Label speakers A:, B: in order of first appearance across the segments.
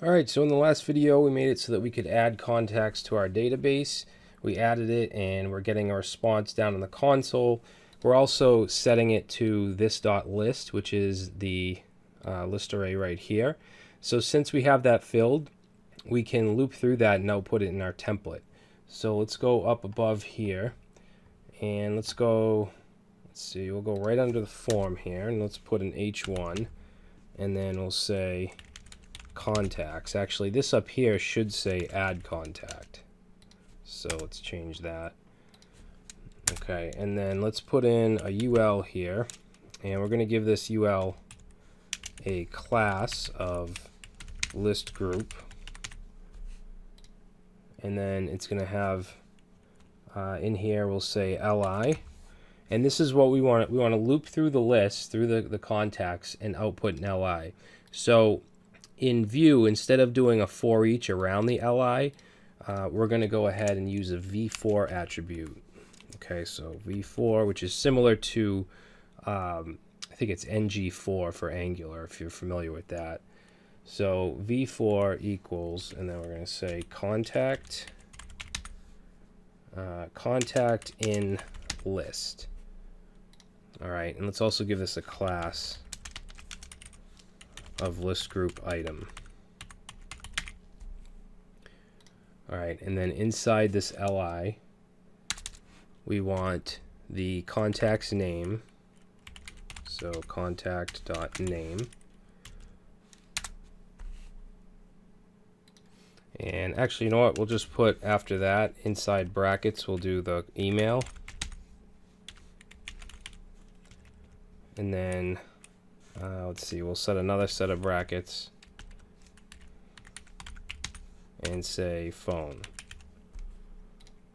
A: Alright, so in the last video we made it so that we could add contacts to our database. We added it and we're getting a response down in the console. We're also setting it to this.list, which is the list array right here. So since we have that filled, we can loop through that and now put it in our template. So let's go up above here and let's see, we'll go right under the form here and let's put an H1 and then we'll say contacts. Actually, this up here should say add contact. So let's change that. Okay, and then let's put in a UL here, and we're going to give this UL a class of list group, and then it's going to have in here we'll say li, and this is what we want. We want to loop through the list, through the contacts, and output an li. So in Vue, instead of doing a for each around the li, we're going to go ahead and use a v4 attribute. Okay, so v4, which is similar to, I think it's ng4 for Angular, if you're familiar with that. So v4 equals, and then we're going to say contact in list. All right, and let's also give this a class of list group item. All right, and then inside this li, we want the contact's name, so contact.name, and actually, you know what, we'll just put after that inside brackets we'll do the email, and then let's see, we'll set another set of brackets and say phone.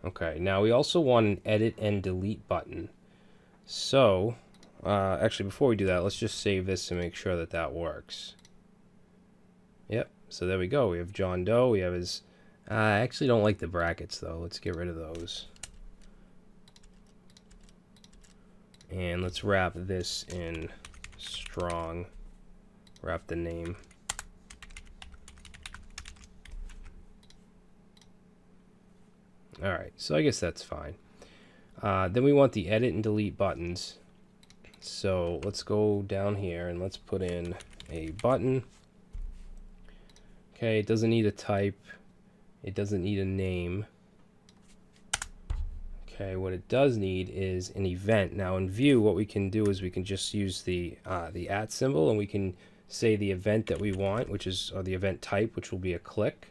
A: Okay, now we also want an edit and delete button. So actually, before we do that, let's just save this to make sure that that works. Yep, so there we go. We have John Doe, we have his I actually don't like the brackets though. Let's get rid of those. And let's wrap this in strong. Wrap the name. Alright, so I guess that's fine. Then we want the edit and delete buttons. So let's go down here and let's put in a button. Okay, it doesn't need a type. It doesn't need a name. Okay, what it does need is an event. Now in Vue, what we can do is we can just use the @ symbol, and we can say the event that we want, which is the event type, which will be a click.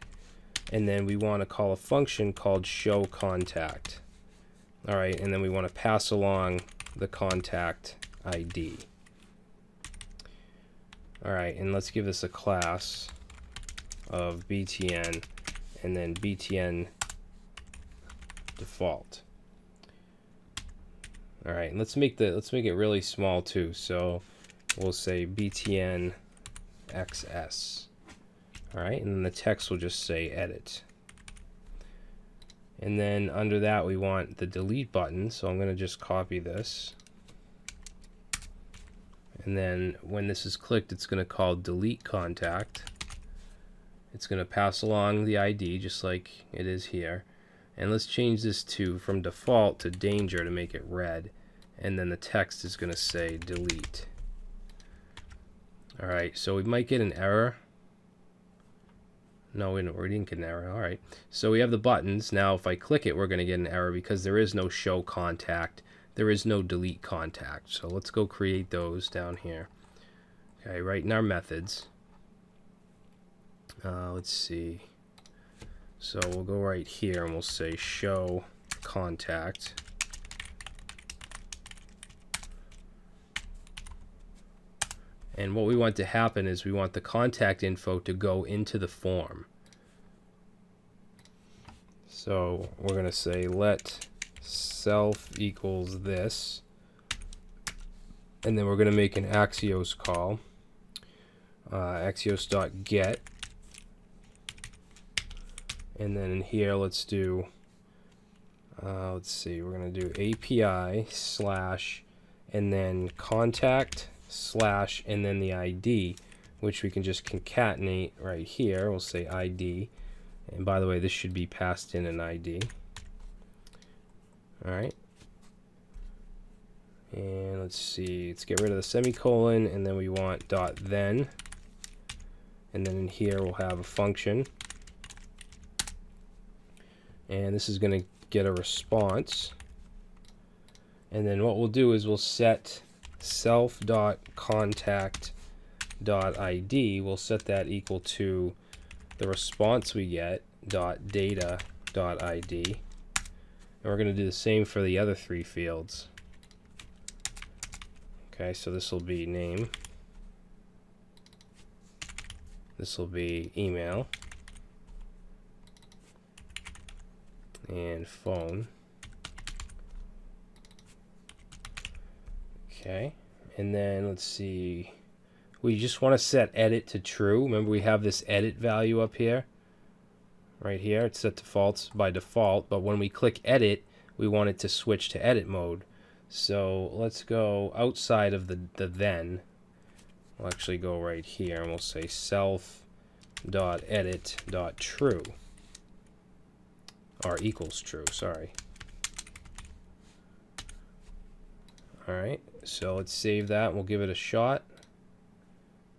A: And then we want to call a function called show contact. All right, and then we want to pass along the contact ID. All right, and let's give this a class of btn and then btn default. All right, and let's make it really small too. So we'll say btn xs. All right, and then the text will just say edit. And then under that we want the delete button, so I'm going to just copy this. And then when this is clicked, it's going to call delete contact. It's going to pass along the ID just like it is here. And let's change this to from default to danger to make it red. And then the text is going to say delete. All right, so we might get an error. No, we didn't get an error. All right, so we have the buttons. Now if I click it, we're going to get an error because there is no show contact. There is no delete contact. So let's go create those down here. Okay, right in our methods. Let's see. So we'll go right here and we'll say show contact. And what we want to happen is we want the contact info to go into the form. So we're going to say let self equals this. And then we're going to make an Axios call. Axios.get. And then in here, let's do, let's see, we're going to do API / and then contact / and then the ID. which we can just concatenate right here. We'll say ID, and by the way, this should be passed in an ID. All right, and let's see, let's get rid of the semicolon, and then we want dot then, and then in here we'll have a function, and this is going to get a response. And then what we'll do is we'll set self.contact.id, we'll set that equal to the response we get .data.id, and we're going to do the same for the other three fields. Okay, so this will be name, this will be email, and phone. Okay, and then let's see, we just want to set edit to true. Remember, we have this edit value up here, right here. It's set to false by default, but when we click edit, we want it to switch to edit mode. So let's go outside of the then. We'll actually go right here, and we'll say self.edit.true, or equals true, sorry. Alright, so let's save that, and we'll give it a shot.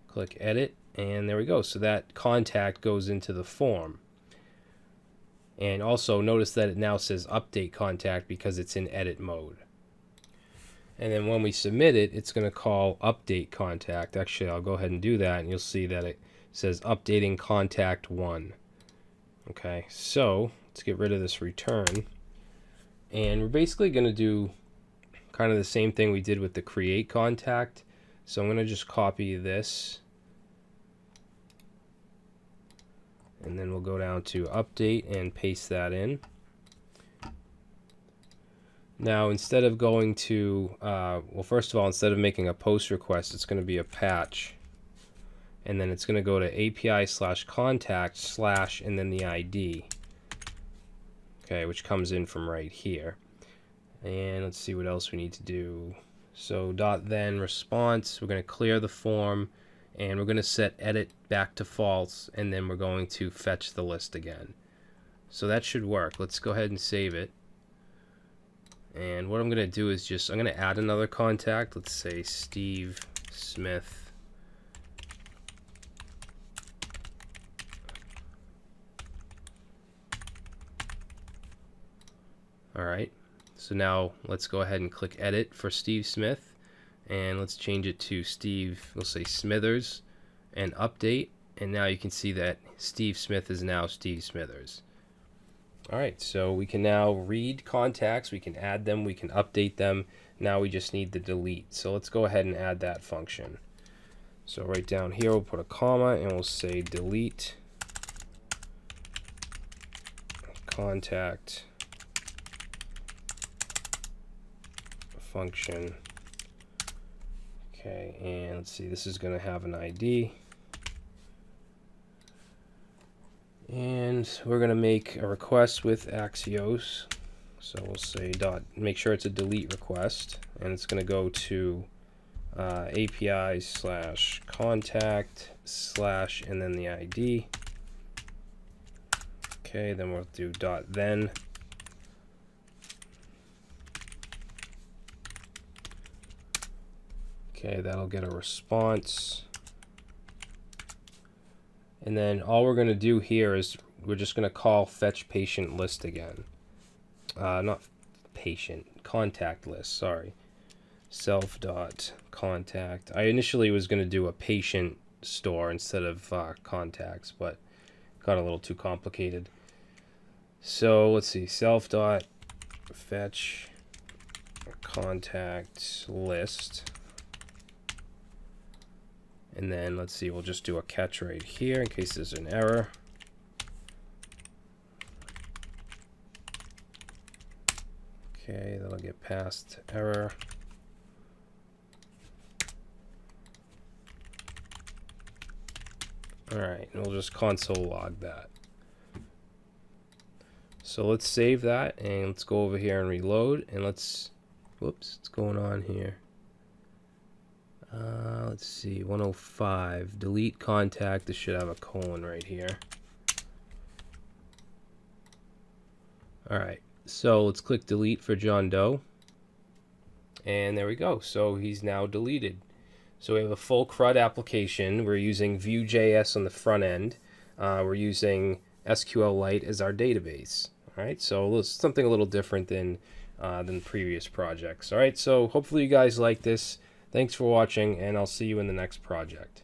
A: Click edit, and there we go. So that contact goes into the form. And also notice that it now says update contact because it's in edit mode. And then when we submit it, it's going to call update contact. Actually, I'll go ahead and do that, and you'll see that it says updating contact 1. Okay, so let's get rid of this return. And we're basically going to do kind of the same thing we did with the create contact. So I'm going to just copy this, and then we'll go down to update and paste that in. Now, instead of going to, well, first of all, instead of making a post request, it's going to be a patch. And then it's going to go to API/contact/ and then the ID. Okay, which comes in from right here. And let's see what else we need to do. So .then response, we're going to clear the form, and we're going to set edit back to false, and then we're going to fetch the list again. So that should work. Let's go ahead and save it. And what I'm going to do is I'm going to add another contact. Let's say Steve Smith. Alright, so now let's go ahead and click edit for Steve Smith, and let's change it to Steve, we'll say Smithers, and update, and now you can see that Steve Smith is now Steve Smithers. Alright, so we can now read contacts, we can add them, we can update them. Now we just need the delete. So let's go ahead and add that function. So right down here we'll put a comma and we'll say delete contact function. Okay, and let's see, this is going to have an ID. And we're going to make a request with Axios. So we'll say make sure it's a delete request, and it's going to go to API/contact/ and then the ID. Okay, then we'll do .then. Okay, that'll get a response. And then all we're going to do here is we're just going to call fetch patient list again. Not patient, contact list, sorry. Self.contact. I initially was going to do a patient store instead of contacts, but got a little too complicated. So let's see, self.fetch contact list. And then let's see, we'll just do a catch right here in case there's an error. Okay, that'll get past error. Alright, and we'll just console log that. So let's save that, and let's go over here and reload, and let's, whoops, what's going on here? Let's see, 105. Delete contact. This should have a colon right here. All right, so let's click delete for John Doe. And there we go. So he's now deleted. So we have a full CRUD application. We're using Vue.js on the front end. We're using SQLite as our database. All right, so it's something a little different than previous projects. All right, so hopefully you guys like this. Thanks for watching, and I'll see you in the next project.